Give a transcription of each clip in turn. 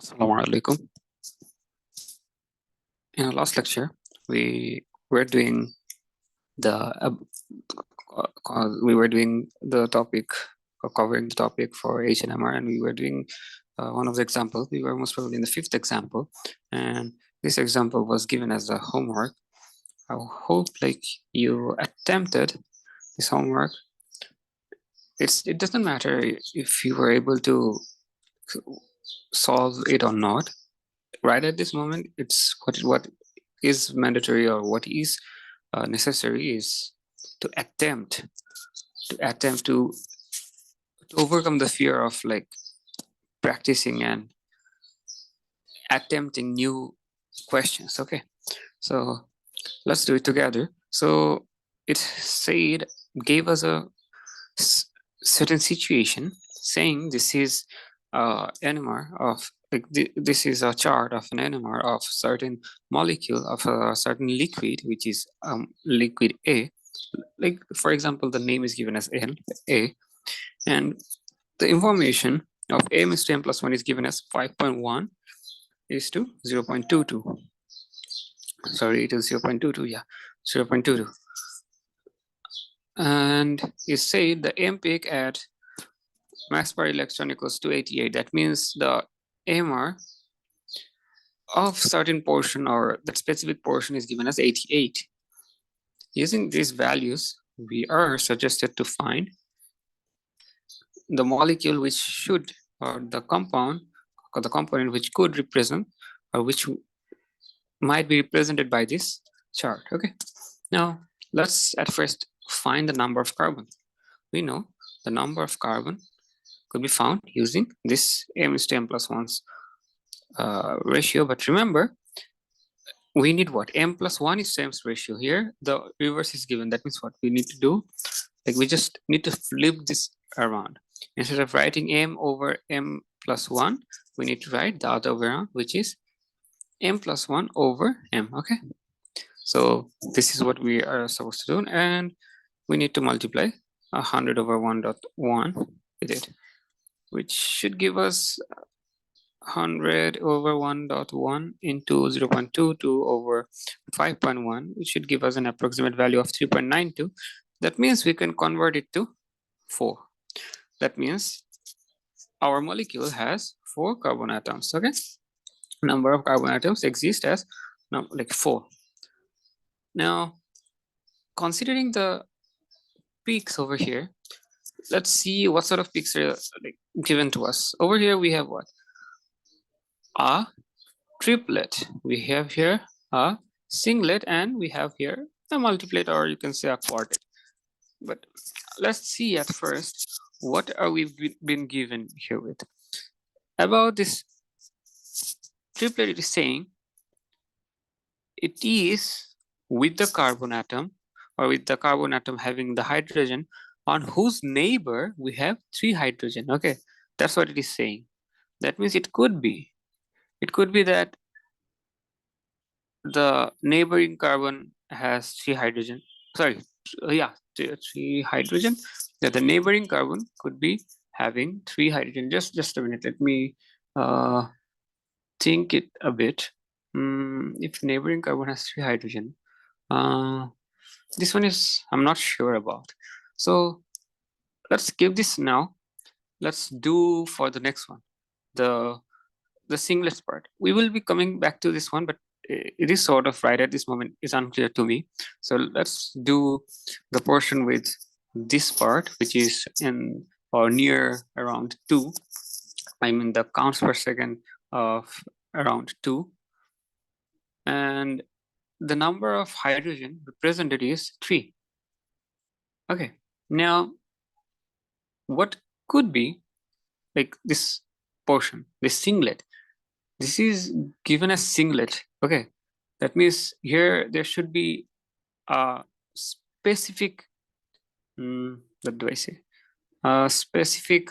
Assalamu alaikum. In our last lecture, we were doing the topic, covering the topic for HNMR, and we were doing one of the examples. We were most probably in the fifth example, and this example was given as a homework. I hope you attempted this homework. It doesn't matter if you were able to solve it or not. Right at this moment, it's what is mandatory or what is necessary is to attempt to overcome the fear of practicing and attempting new questions. Okay, so let's do it together. So it gave us a certain situation saying this is NMR of this is a chart of an NMR of certain molecule of a certain liquid, which is liquid A. Like for example, the name is given as A, and the information of m is to m plus 1 is given as 5.1 is to 0.22. Sorry, it is 0.22. Yeah, 0.22. And it said the m peak at mass per electron equals to 88. That means the MR of certain portion or that specific portion is given as 88. Using these values, we are suggested to find the molecule which should, or the compound, or the component which could represent, or which might be represented by this chart. Okay. Now, let's at first find the number of carbon. We know the number of carbon could be found using this m is to m plus 1's ratio. But remember, we need what? M plus 1 is to m's ratio. Here, the reverse is given. That means what we need to do? We just need to flip this around. Instead of writing m over m plus 1, we need to write the other way around, which is m plus 1 over m. Okay. So this is what we are supposed to do. And we need to multiply 100 over 1.1 with it, which should give us 100 over 1.1 into 0.22 over 5.1, which should give us an approximate value of 3.92. That means we can convert it to 4. That means our molecule has 4 carbon atoms. Okay, number of carbon atoms exist as 4. Now, considering the peaks over here, let's see what sort of peaks are given to us. Over here we have what? A triplet. We have here a singlet, and we have here a multiplet, or you can say a quartet. But let's see at first what are we been given here with. About this triplet, it is saying it is with the carbon atom, or with the carbon atom having the hydrogen on whose neighbor we have 3 hydrogen. Okay, that's what it is saying. That means it could be that the neighboring carbon has 3 hydrogen. Sorry, yeah, 3 hydrogen. That the neighboring carbon could be having 3 hydrogen. Just a minute. Let me think it a bit. If neighboring carbon has 3 hydrogen, this one is I'm not sure about. So let's skip this now. Let's do for the next one, the singlets part. We will be coming back to this one, but it is sort of right at this moment is unclear to me. So let's do the portion with this part, which is in or near around 2. I mean the counts per second of around 2, and the number of hydrogen represented is 3. Okay, now what could be this portion, this singlet? This is given as singlet. Okay, that means here there should be a specific, what do I say? A specific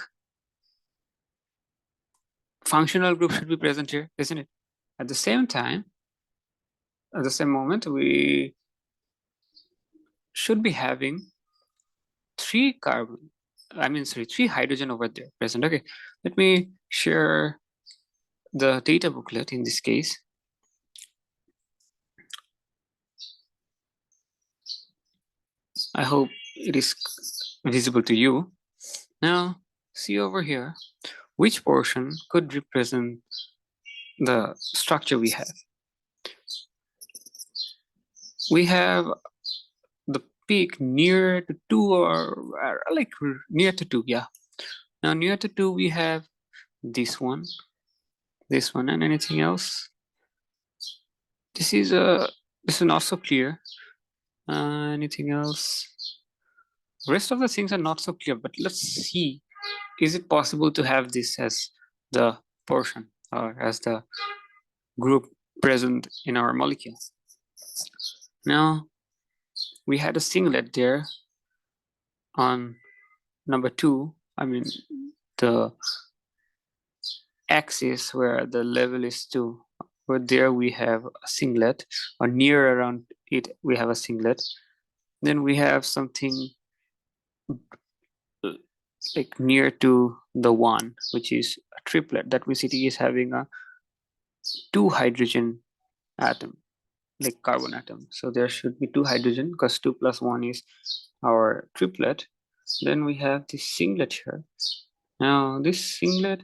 functional group should be present here, isn't it? At the same time, at the same moment, we should be having 3 hydrogen over there present. Okay, let me share the data booklet in this case. I hope it is visible to you. Now, see over here, which portion could represent the structure we have. We have the peak near to 2 or like near to 2, yeah. Now near to 2 we have this one, and anything else. This is not so clear. Anything else? Rest of the things are not so clear, but let's see, is it possible to have this as the portion or as the group present in our molecule? Now we had a singlet there on number 2, I mean the axis where the level is 2, where there we have a singlet, or near around it we have a singlet. Then we have something like near to the 1, which is a triplet. That means it is having a 2 hydrogen atom, like carbon atom. So there should be 2 hydrogen because 2 plus 1 is our triplet. Then we have this singlet here. Now this singlet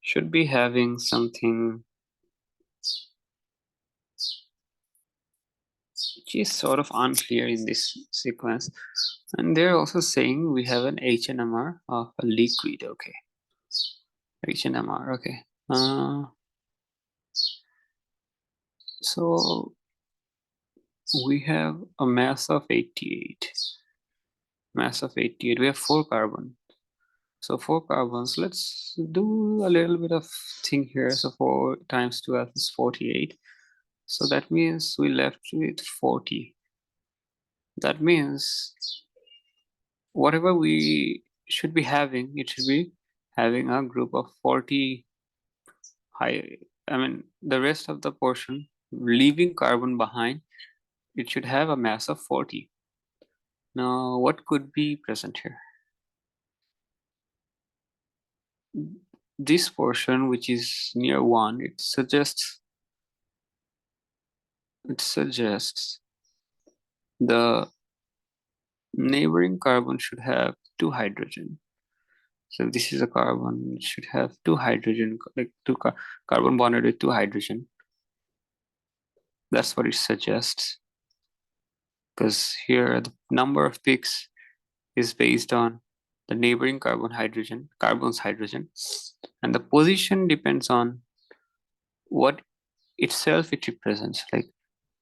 should be having something which is sort of unclear in this sequence. And they're also saying we have an HNMR of a liquid. Okay, HNMR. Okay. So we have a mass of 88. Mass of 88. We have 4 carbon. So 4 carbons. Let's do a little bit of thing here. So 4 times 12 is 48. So that means we left with 40. That means whatever we should be having, it should be having a group of 40 high. I mean, the rest of the portion, leaving carbon behind, it should have a mass of 40. Now, what could be present here? This portion, which is near 1, it suggests the neighboring carbon should have 2 hydrogen. So this is a carbon, it should have 2 hydrogen, like 2 carbon bonded with 2 hydrogen. That's what it suggests. Because here the number of peaks is based on the neighboring carbon's hydrogen, and the position depends on what itself it represents, like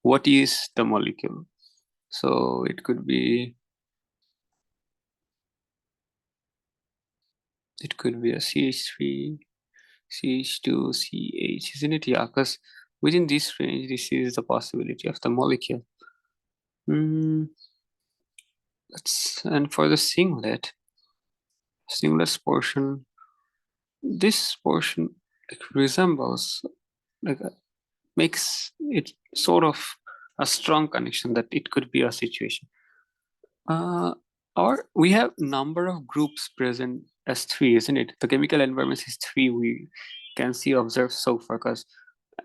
what is the molecule. So it could be a CH3, CH2, CH, isn't it? Yeah, because within this range, this is the possibility of the molecule. And for the singlet portion, this portion resembles, like makes it sort of a strong connection that it could be a situation. Or we have number of groups present as 3, isn't it? The chemical environment is 3 we can see observed so far, because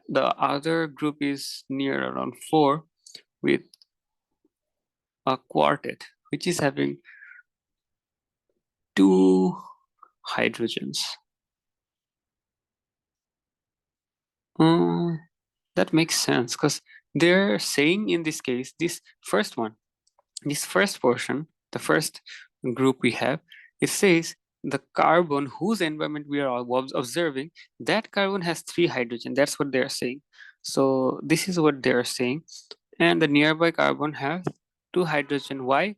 the other group is near around 4 with a quartet, which is having 2 hydrogens. That makes sense, because they're saying in this case, this first portion, the first group we have, it says the carbon whose environment we are observing, that carbon has 3 hydrogen. That's what they're saying. So this is what they're saying. And the nearby carbon has 2 hydrogen. Why?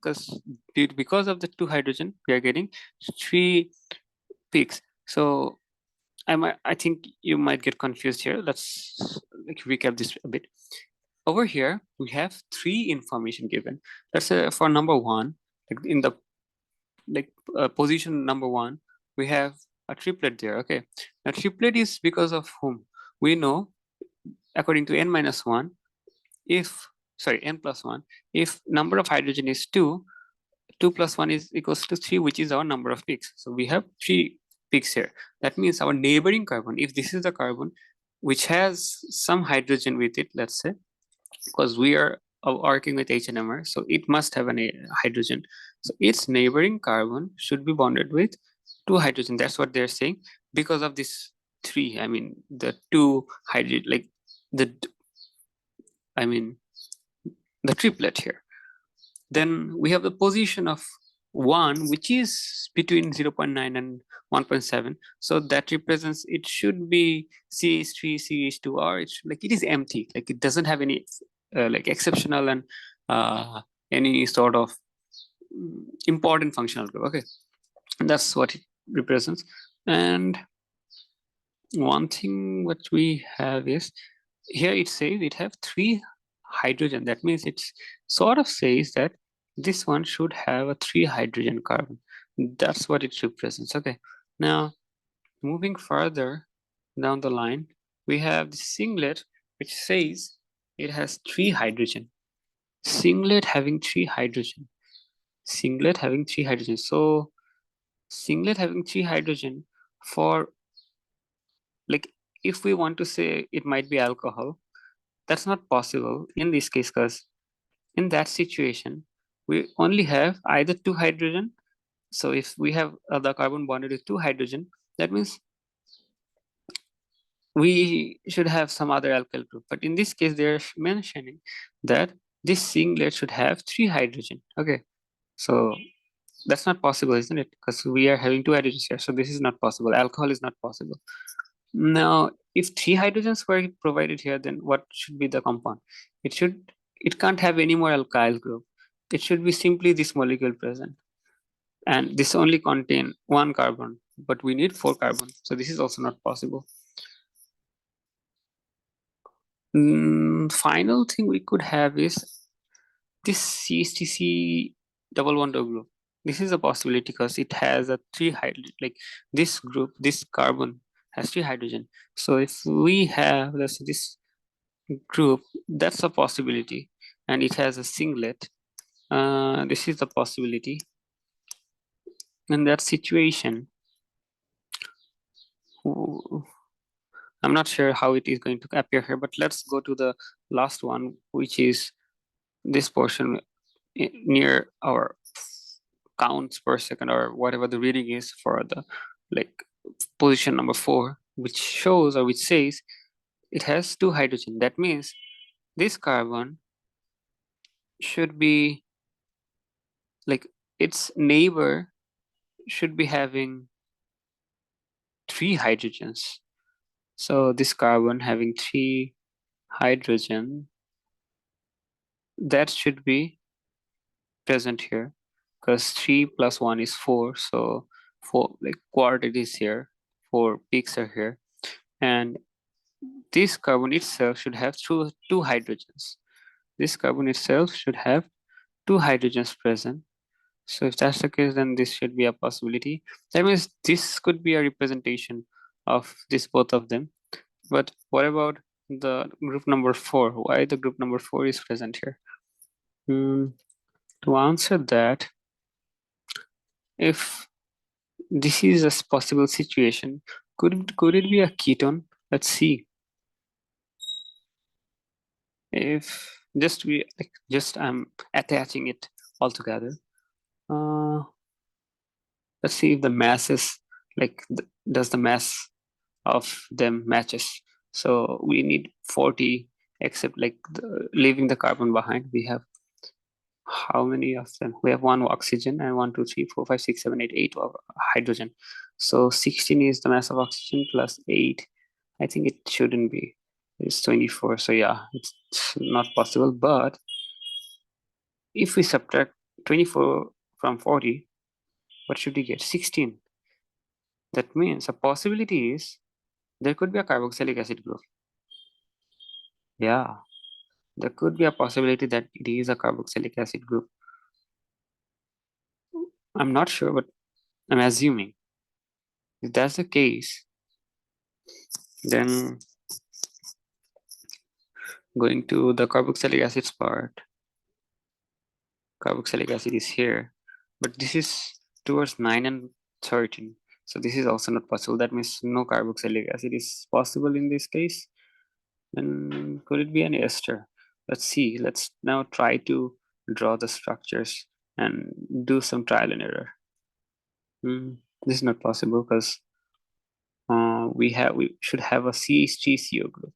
Because of the 2 hydrogen, we are getting 3 peaks. So I think you might get confused here. Let's recap this a bit. Over here, we have 3 information given. Let's say for number 1, in the position number 1, we have a triplet there. Okay, now triplet is because of whom? We know, according to n minus 1, n plus 1, if number of hydrogen is 2, 2 plus 1 is equals to 3, which is our number of peaks. So we have 3 peaks here. That means our neighboring carbon, if this is the carbon which has some hydrogen with it, let's say, because we are working with HNMR, so it must have a hydrogen. So its neighboring carbon should be bonded with 2 hydrogen. That's what they're saying. Because of this 3, I mean the 2 hydrogen, like the, I mean the triplet here. Then we have the position of 1, which is between 0.9 and 1.7. So that represents, it should be CH3, CH2, or it's like it is empty, like it doesn't have any like exceptional and any sort of important functional group. Okay, and that's what it represents. And one thing what we have is here it says it have 3 hydrogen. That means it's sort of says that this one should have a 3 hydrogen carbon. That's what it represents. Okay, now moving further down the line, we have the singlet which says it has 3 hydrogen. Singlet having 3 hydrogen. Singlet having 3 hydrogen. So singlet having 3 hydrogen, for like if we want to say it might be alcohol, that's not possible in this case, because in that situation we only have either 2 hydrogen. So if we have the carbon bonded with 2 hydrogen, that means we should have some other alkyl group. But in this case they're mentioning that this singlet should have 3 hydrogen. Okay, so that's not possible, isn't it? Because we are having 2 hydrogens here, so this is not possible. Alcohol is not possible. Now, if 3 hydrogens were provided here, then what should be the compound? It can't have any more alkyl group. It should be simply this molecule present. And this only contain 1 carbon, but we need 4 carbon. So this is also not possible. Final thing we could have is this CH3C double bond O group. This is a possibility because it has a 3 hydrogen, like this group, this carbon has 3 hydrogen. So if we have, let's say, this group, that's a possibility, and it has a singlet. This is the possibility. In that situation, I'm not sure how it is going to appear here, but let's go to the last one, which is this portion near our counts per second, or whatever the reading is for the like position number 4, which shows, or which says it has 2 hydrogen. That means this carbon should be like its neighbor should be having 3 hydrogens. So this carbon having 3 hydrogen, that should be present here, because 3 plus 1 is 4. So 4, like quartet is here, 4 peaks are here, and this carbon itself should have 2 hydrogens. This carbon itself should have 2 hydrogens present. So if that's the case, then this should be a possibility. That means this could be a representation of this both of them. But what about the group number 4? Why the group number 4 is present here? To answer that, if this is a possible situation, could it be a ketone? Let's see. If just I'm attaching it all together. Let's see if the masses, like does the mass of them matches. So we need 40, except like leaving the carbon behind. We have how many of them? We have 1 oxygen and 1, 2, 3, 4, 5, 6, 7, 8, 8 of hydrogen. So 16 is the mass of oxygen plus 8. I think it shouldn't be. It's 24. So yeah, it's not possible. But if we subtract 24 from 40, what should we get? 16. That means a possibility is there could be a carboxylic acid group. Yeah, there could be a possibility that it is a carboxylic acid group. I'm not sure, but I'm assuming. If that's the case, then going to the carboxylic acids part, carboxylic acid is here, but this is towards 9 and 13. So this is also not possible. That means no carboxylic acid is possible in this case. Then could it be an ester? Let's see. Let's now try to draw the structures and do some trial and error. This is not possible because we should have a CH3CO group.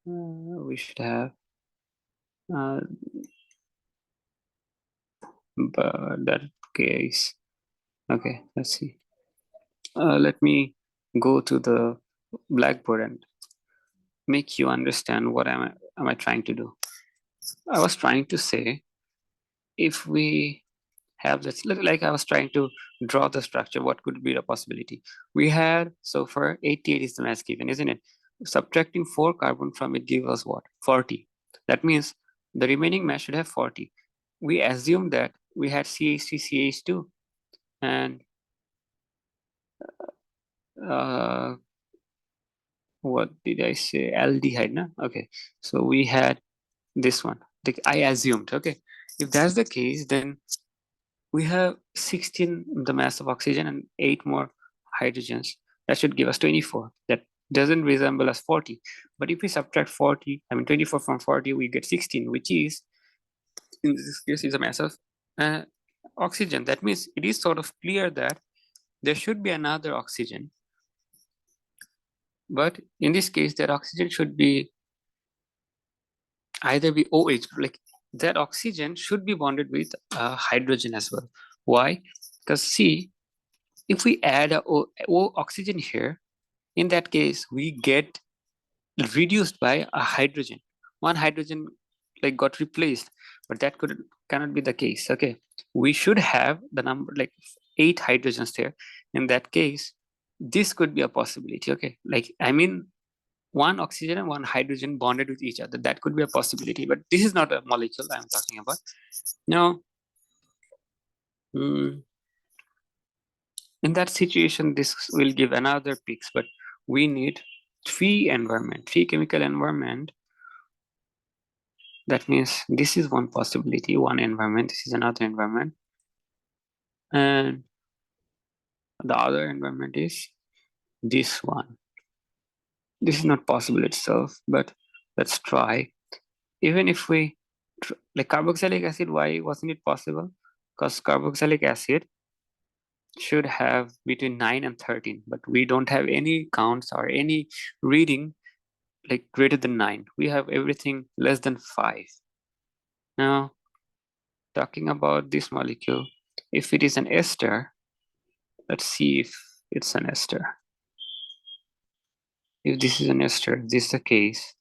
We should have, but that case. Okay, let's see. Let me go to the blackboard and make you understand what am I trying to do. I was trying to say, if we have this, like I was trying to draw the structure, what could be the possibility? We had, so far 88 is the mass given, isn't it? Subtracting 4 carbon from it gives us what? 40. That means the remaining mass should have 40. We assume that we had CH3, CH2, and what did I say? Aldehyde, no? Okay, so we had this one. I assumed, okay. If that's the case, then we have 16 the mass of oxygen and 8 more hydrogens. That should give us 24. That doesn't resemble as 40. But if we subtract 24 from 40, we get 16, which is, in this case, is a mass of oxygen. That means it is sort of clear that there should be another oxygen. But in this case, that oxygen should be either be OH, like that oxygen should be bonded with hydrogen as well. Why? Because see, if we add a o oxygen here, in that case, we get reduced by a hydrogen. One hydrogen like got replaced, but that cannot be the case. Okay, we should have the number like 8 hydrogens there. In that case, this could be a possibility. Okay, like I mean, one oxygen and one hydrogen bonded with each other. That could be a possibility, but this is not a molecule I'm talking about. Now, in that situation, this will give another peaks, but we need 3 chemical environment. That means this is one possibility, one environment, this is another environment. And the other environment is this one. This is not possible itself, but let's try. Even if we, like carboxylic acid, why wasn't it possible? Because carboxylic acid should have between 9 and 13, but we don't have any counts or any reading like greater than 9. We have everything less than 5. Now, talking about this molecule, if it is an ester, let's see if it's an ester. If this is an ester, this is the case.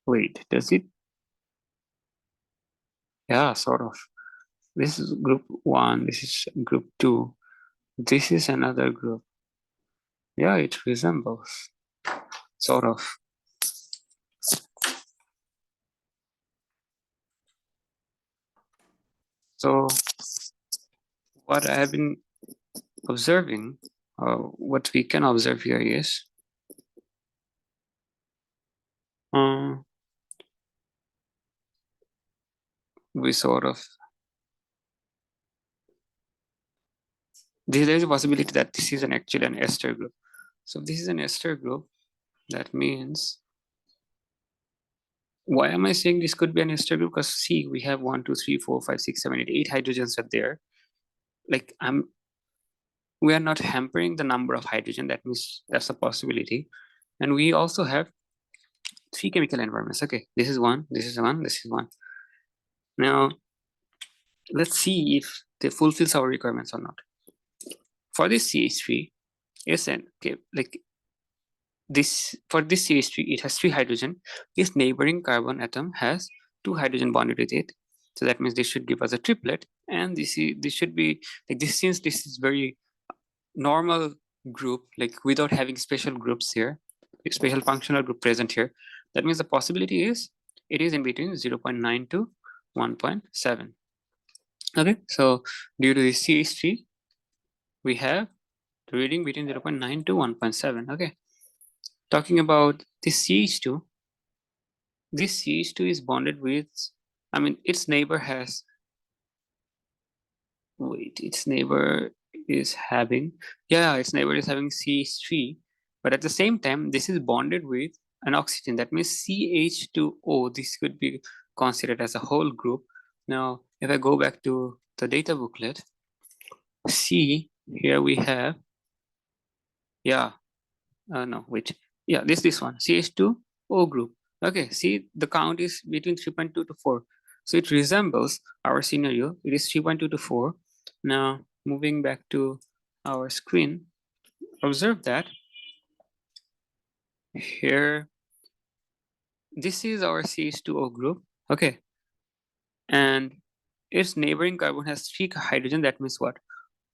Wait, does it? Yeah, sort of. This is group 1, this is group 2. This is another group. Yeah, it resembles, sort of. So what I have been observing, what we can observe here is we sort of, there is a possibility that this is actually an ester group. So if this is an ester group, that means, why am I saying this could be an ester group? Because see, we have 1, 2, 3, 4, 5, 6, 7, 8, 8 hydrogens are there. Like we are not hampering the number of hydrogen. That means that's a possibility. And we also have 3 chemical environments. Okay, this is one, this is one, this is one. Now, let's see if they fulfills our requirements or not. For this CH3, SN, okay, like this, for this CH3, it has 3 hydrogen. This neighboring carbon atom has 2 hydrogen bonded with it. So that means this should give us a triplet. And this should be like this, since this is very normal group, like without having special groups here, special functional group present here. That means the possibility is it is in between 0.9 to 1.7. Okay, so due to this CH3, we have the reading between 0.9 to 1.7. Okay, talking about this CH2, this CH2 is bonded with, I mean, its neighbor has wait, its neighbor is having, yeah, its neighbor is having CH3, but at the same time, this is bonded with an oxygen. That means CH2O, this could be considered as a whole group. Now, if I go back to the data booklet, see, here we have, yeah, no, wait, yeah, this one, CH2O group. Okay, see, the count is between 3.2 to 4. So it resembles our scenario. It is 3.2 to 4. Now, moving back to our screen, observe that here, this is our CH2O group, okay? And its neighboring carbon has 3 hydrogen. That means what?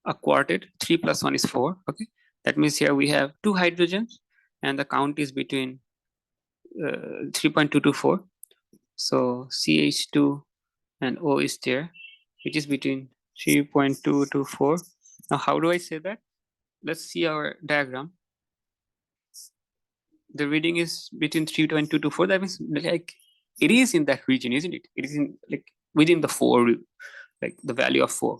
A quartet, 3 plus 1 is 4, okay? That means here we have 2 hydrogens, and the count is between 3.2 to 4. So CH2 and O is there, which is between 3.2 to 4. Now, how do I say that? Let's see our diagram. The reading is between 3.2 to 4. That means like it is in that region, isn't it? It is in like within the 4, like the value of 4.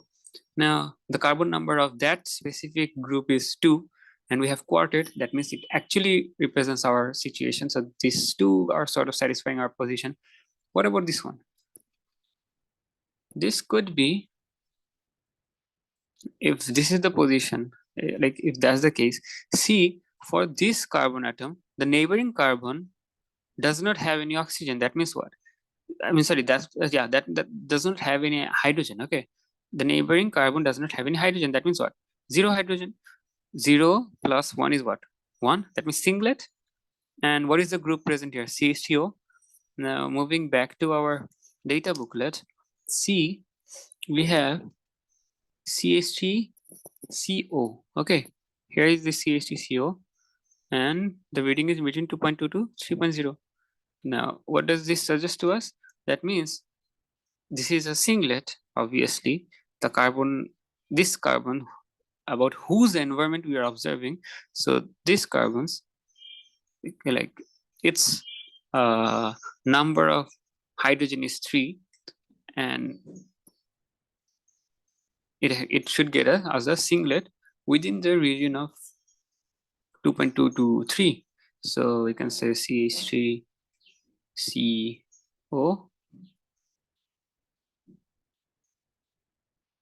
Now, the carbon number of that specific group is 2, and we have quartet. That means it actually represents our situation. So these 2 are sort of satisfying our position. What about this one? This could be, if this is the position, like if that's the case, see, for this carbon atom, the neighboring carbon does not have any oxygen. That means what? I mean, sorry, that's, yeah, that does not have any hydrogen, okay? The neighboring carbon does not have any hydrogen. That means what? 0 hydrogen. 0 plus 1 is what? 1. That means singlet. And what is the group present here? CH3O. Now, moving back to our data booklet, C, we have CH3CO. Okay, here is the CH3CO, and the reading is between 2.2 to 3.0. Now, what does this suggest to us? That means this is a singlet, obviously. The carbon, this carbon, about whose environment we are observing. So these carbons, like its number of hydrogen is 3, and it should get as a singlet within the region of 2.2 to 3. So we can say CH3CO.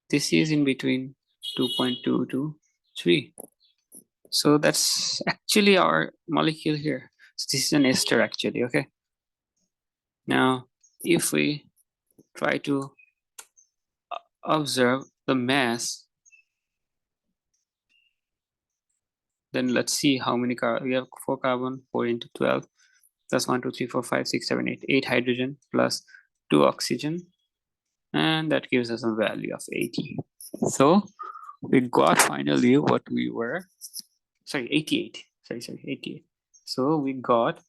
This is in between 2.2 to 3. So that's actually our molecule here. So this is an ester actually, okay? Now, if we try to observe the mass, then let's see how many we have 4 carbon, 4 into 12, plus 1, 2, 3, 4, 5, 6, 7, 8, 8 hydrogen plus 2 oxygen, and that gives us a value of 80. So we got finally what we were, sorry, 88. Sorry, 88. So we got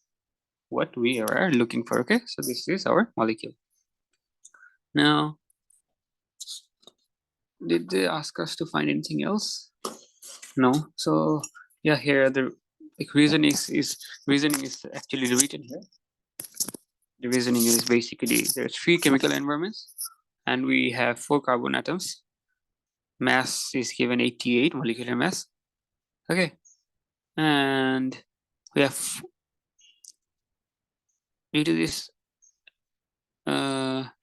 what we are looking for, okay? So this is our molecule. Now, did they ask us to find anything else? No. So yeah, here the reasoning is actually written here. The reasoning is basically there's 3 chemical environments, and we have 4 carbon atoms. Mass is given 88 molecular mass. Okay, and we have, due to this,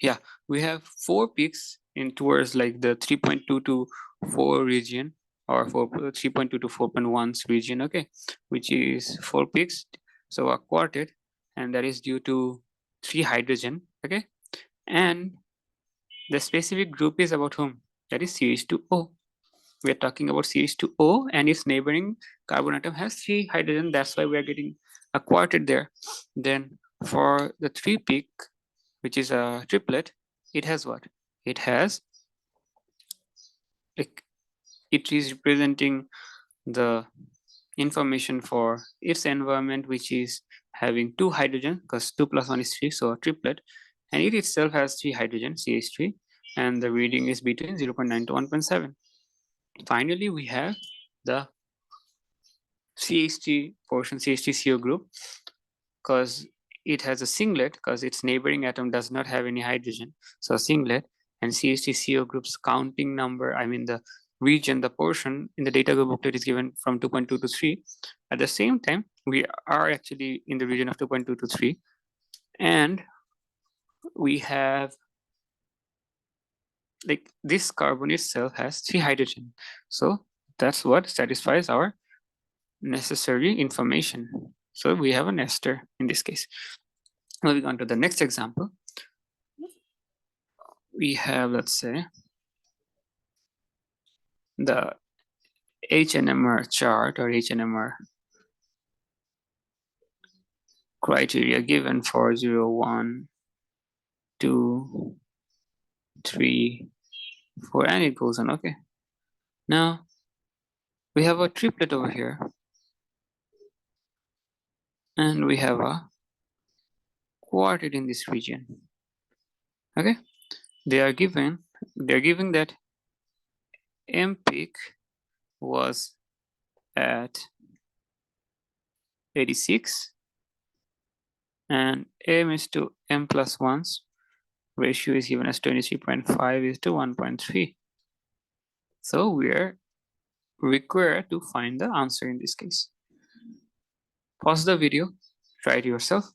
yeah, we have 4 peaks in towards like the 3.2 to 4 region, or 3.2 to 4.1 region, okay, which is 4 peaks. So a quartet, and that is due to 3 hydrogen, okay, and the specific group is about whom? That is CH2O. We are talking about CH2O, and its neighboring carbon atom has 3 hydrogen. That's why we are getting a quartet there. Then for the 3 peak, which is a triplet, it has what? It has, like, it is representing the information for its environment, which is having 2 hydrogen, because 2 plus 1 is 3, so a triplet, and it itself has 3 hydrogen, CH3, and the reading is between 0.9 to 1.7. Finally, we have the CH3 portion, CH3CO group, because it has a singlet, because its neighboring atom does not have any hydrogen. So a singlet, and CH3CO group's counting number, I mean the region, the portion in the data group booklet is given from 2.2 to 3. At the same time, we are actually in the region of 2.2 to 3, and we have like this carbon itself has 3 hydrogen. So that's what satisfies our necessary information. So we have an ester in this case. Moving on to the next example, we have, let's say, the HNMR chart or HNMR criteria given for 0, 1, 2, 3, 4, and it goes on. Okay. Now we have a triplet over here, and we have a quartet in this region. Okay, they're giving that M peak was at 86 and M is to M plus 1's ratio is given as 23.5 is to 1.3. So we're required to find the answer in this case. Pause the video, try it yourself,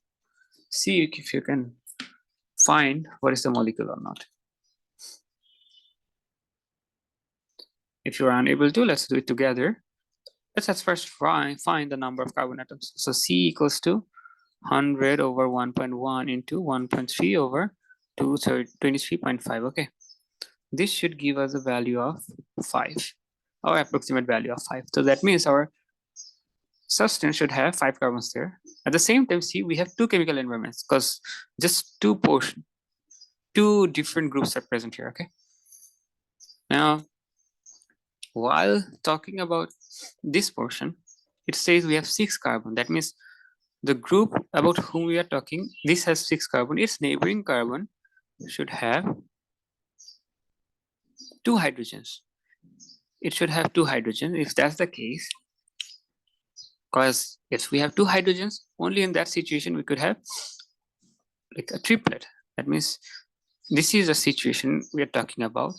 see if you can find what is the molecule or not. If you're unable to, let's do it together. Let's first find the number of carbon atoms. So C equals to 100 over 1.1 into 1.3 over 23.5. Okay, this should give us a value of 5, or approximate value of 5. So that means our substance should have 5 carbons there. At the same time, see, we have 2 chemical environments because just 2 different groups are present here. Okay, now while talking about this portion, it says we have 6 carbon. That means the group about whom we are talking, this has 6 carbon. Its neighboring carbon should have 2 hydrogens. It should have 2 hydrogens. If that's the case, because if we have 2 hydrogens, only in that situation we could have like a triplet. That means this is a situation we are talking about.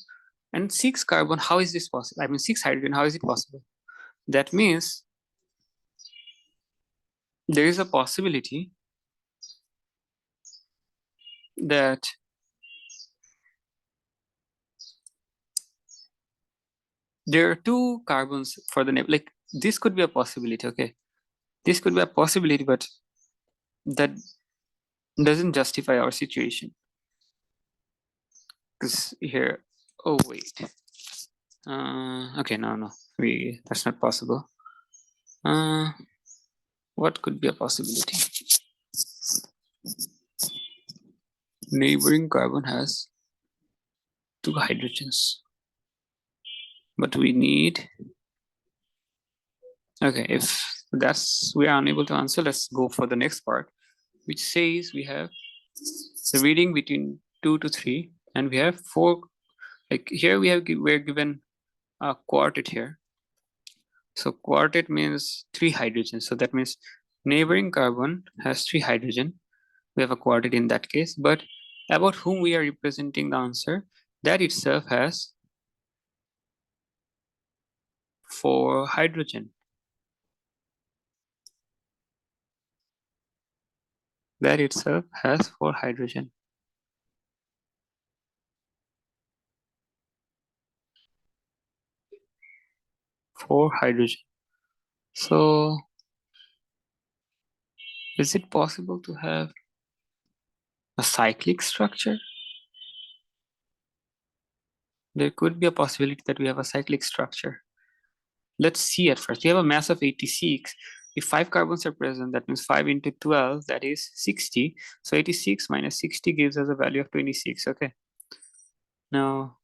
And 6 carbon, how is this possible? I mean 6 hydrogen, how is it possible? That means there is a possibility that there are 2 carbons for the name. Like this could be a possibility. Okay, this could be a possibility, but that doesn't justify our situation. Because here, oh wait, okay, no, that's not possible. What could be a possibility? Neighboring carbon has 2 hydrogens, but we need, okay, if we are unable to answer, let's go for the next part, which says we have the reading between 2 to 3, and we have 4. Like here we're given a quartet here. So quartet means 3 hydrogens. So that means neighboring carbon has 3 hydrogen. We have a quartet in that case, but about whom we are representing the answer, that itself has 4 hydrogen. That itself has 4 hydrogen. So is it possible to have a cyclic structure? There could be a possibility that we have a cyclic structure. Let's see at first. We have a mass of 86. If 5 carbons are present, that means 5 into 12, that is 60. So 86 minus 60 gives us a value of 26. Okay. Now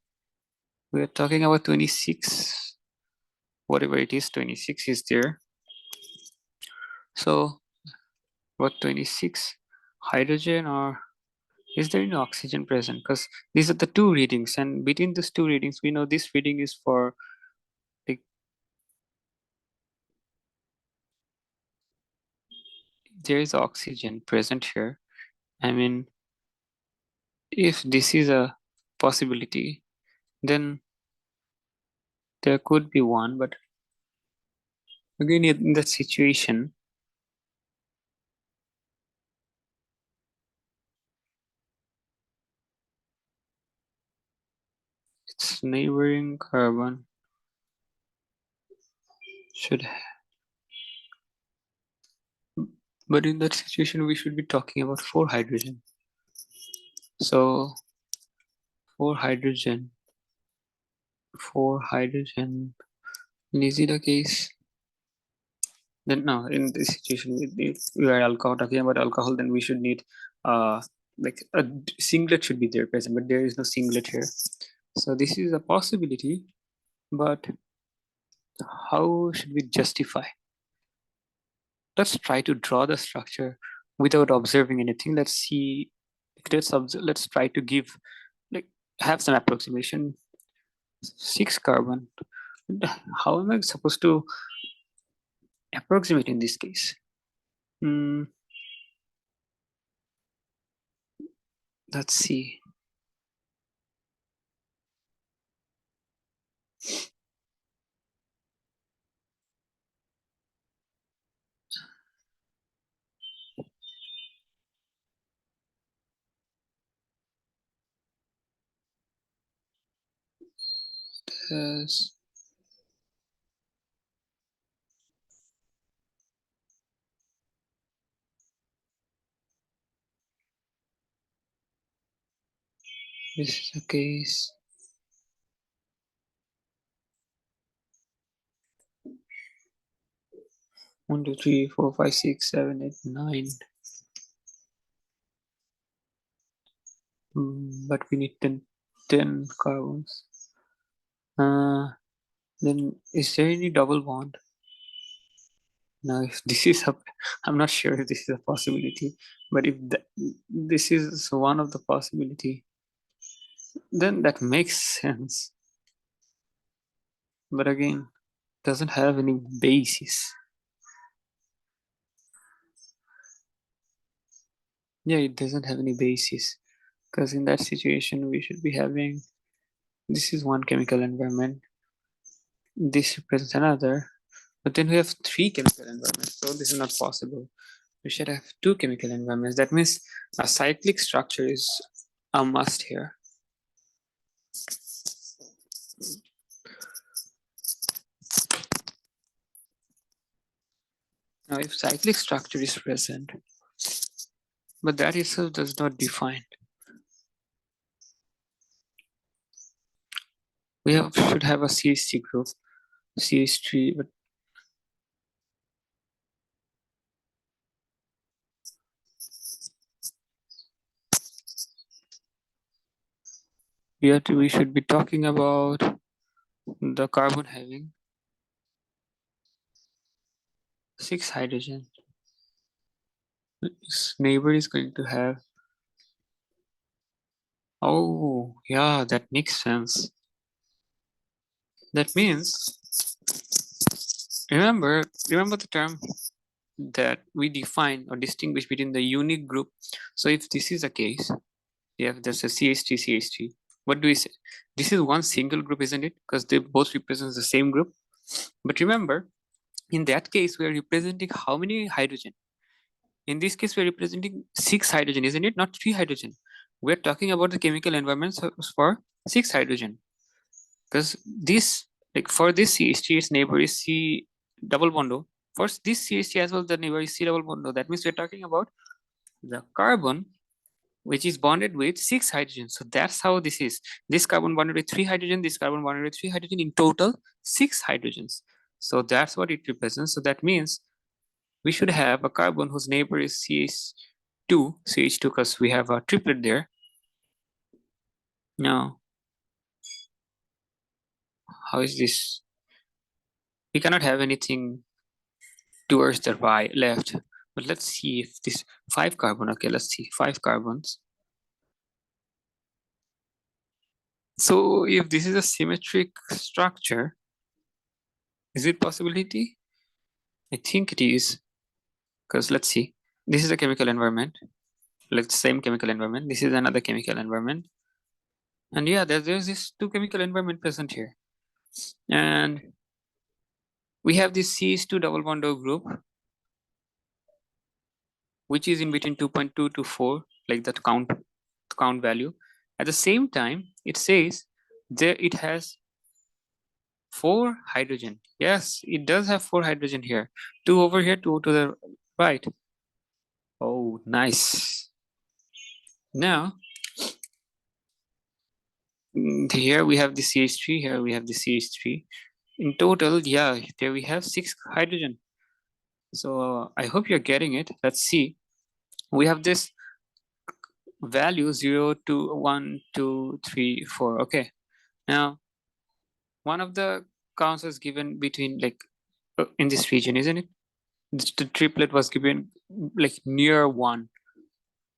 we're talking about 26. Whatever it is, 26 is there. So what, 26 hydrogen, or is there any oxygen present? Because these are the 2 readings, and between these 2 readings, we know this reading is for like, there is oxygen present here. I mean, if this is a possibility, then there could be one, but again, in that situation, its neighboring carbon should, but in that situation, we should be talking about 4 hydrogen. So 4 hydrogen, is it a case? Then no, in this situation, if we are talking about alcohol, then we should need like a singlet should be there present, but there is no singlet here. So this is a possibility, but how should we justify? Let's try to draw the structure without observing anything. Let's see. Let's try to give, like, have some approximation. 6 carbon. How am I supposed to approximate in this case? Let's see. Yes. This is the case. One, two, three, four, five, six, 7, 8, 9. But we need 10 carbons. Then is there any double bond? Now, if this is I'm not sure if this is a possibility, but if this is one of the possibility, then that makes sense. But again, doesn't have any basis. Yeah, it doesn't have any basis, because in that situation we should be having, this is one chemical environment, this represents another, but then we have 3 chemical environments, so this is not possible. We should have 2 chemical environments. That means a cyclic structure is a must here. Now, if cyclic structure is present, but that itself does not define, we should have a CH3 group, CH3, but we should be talking about the carbon having 6 hydrogen. Its neighbor is going to have, oh yeah, that makes sense. That means, remember the term that we define or distinguish between the unique group. So if this is a case, yeah, there's a CH3, what do we say? This is one single group, isn't it? Because they both represent the same group. But remember, in that case, we are representing how many hydrogen? In this case, we're representing 6 hydrogen, isn't it? Not 3 hydrogen. We're talking about the chemical environments for 6 hydrogen. Because this, like for this CH3, its neighbor is C double bond. For this CH3 as well, the neighbor is C double bond. That means we're talking about the carbon which is bonded with 6 hydrogen. So that's how this is. This carbon bonded with 3 hydrogen, this carbon bonded with 3 hydrogen, in total 6 hydrogens. So that's what it represents. So that means we should have a carbon whose neighbor is CH2, because we have a triplet there. Now, how is this? We cannot have anything towards the right, left. But let's see if this 5 carbon, okay, let's see 5 carbons. So if this is a symmetric structure, is it possibility? I think it is, because let's see. This is a chemical environment, like the same chemical environment. This is another chemical environment. And yeah, there's this two chemical environment present here. And we have this CH2 double bond O group, which is in between 2.2 to 4, like that count value. At the same time, it says there it has 4 hydrogen. Yes, it does have 4 hydrogen here. 2 over here, 2 to the right. Oh, nice. Now, here we have the CH3, here we have the CH3. In total, yeah, there we have 6 hydrogen. So I hope you're getting it. Let's see. We have this value 0, 2, 1, 2, 3, 4. Okay. Now, one of the counts was given between like in this region, isn't it? The triplet was given like near 1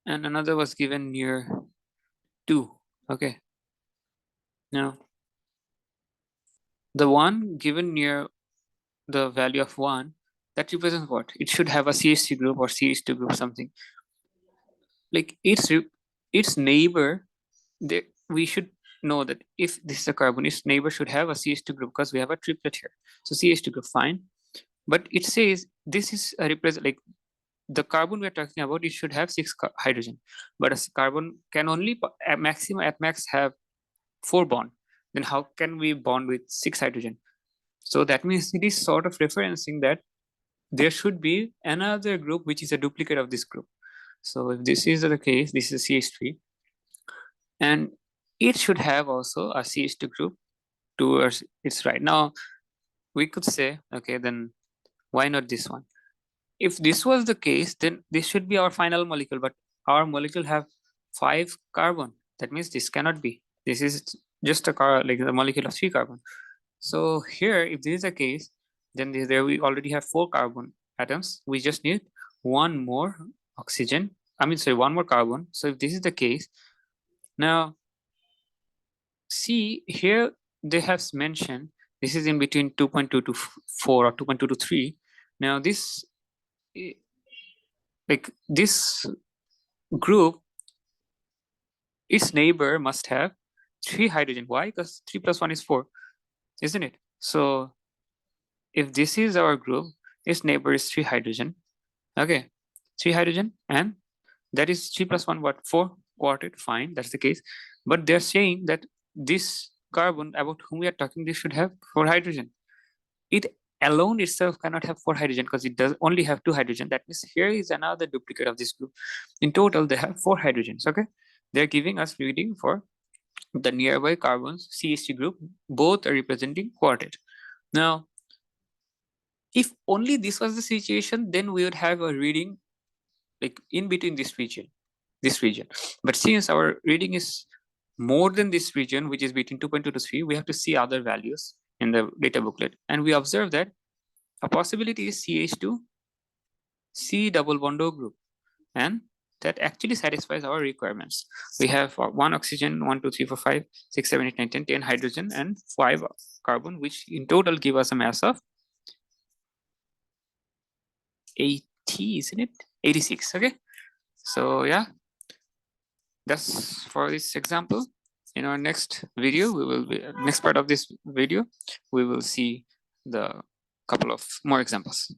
and another was given near 2. Okay. Now, the one given near the value of 1, that represents what? It should have a CH3 group or CH2 group, something. Like its neighbor, we should know that if this is a carbon, its neighbor should have a CH2 group because we have a triplet here. So CH2 group, fine. But it says this is a represent like the carbon we're talking about, it should have 6 hydrogen. But a carbon can only at max have 4 bond. Then how can we bond with 6 hydrogen? So that means it is sort of referencing that there should be another group which is a duplicate of this group. So if this is the case, this is CH3, and it should have also a CH2 group towards its right. Now we could say, okay, then why not this one? If this was the case, then this should be our final molecule, but our molecule have 5 carbon. That means this cannot be. This is just a like the molecule of 3 carbon. So here, if this is the case, then there we already have 4 carbon atoms. We just need 1 more oxygen. I mean, sorry, 1 more carbon. So if this is the case, now see here they have mentioned this is in between 2.2 to 4 or 2.2 to 3. Now this like this group, its neighbor must have 3 hydrogen. Why? Because 3 plus 1 is 4, isn't it? So if this is our group, its neighbor is 3 hydrogen. Okay, 3 hydrogen, and that is 3 plus 1, what? 4 quartet. Fine, that's the case. But they're saying that this carbon about whom we are talking, this should have 4 hydrogen. It alone itself cannot have 4 hydrogen because it does only have 2 hydrogen. That means here is another duplicate of this group. In total, they have 4 hydrogens. Okay, they're giving us reading for the nearby carbons CH3 group. Both are representing quartet. Now, if only this was the situation, then we would have a reading like in between this region. But since our reading is more than this region, which is between 2.2 to 3, we have to see other values in the data booklet. And we observe that a possibility is CH2 C double bond O group, and that actually satisfies our requirements. We have 1 oxygen, 1, 2, 3, 4, 5, 6, 7, 8, 9, 10, 10 hydrogen, and 5 carbon, which in total give us a mass of 80, isn't it? 86. Okay. So yeah, that's for this example. In our next video, next part of this video, we will see the couple of more examples.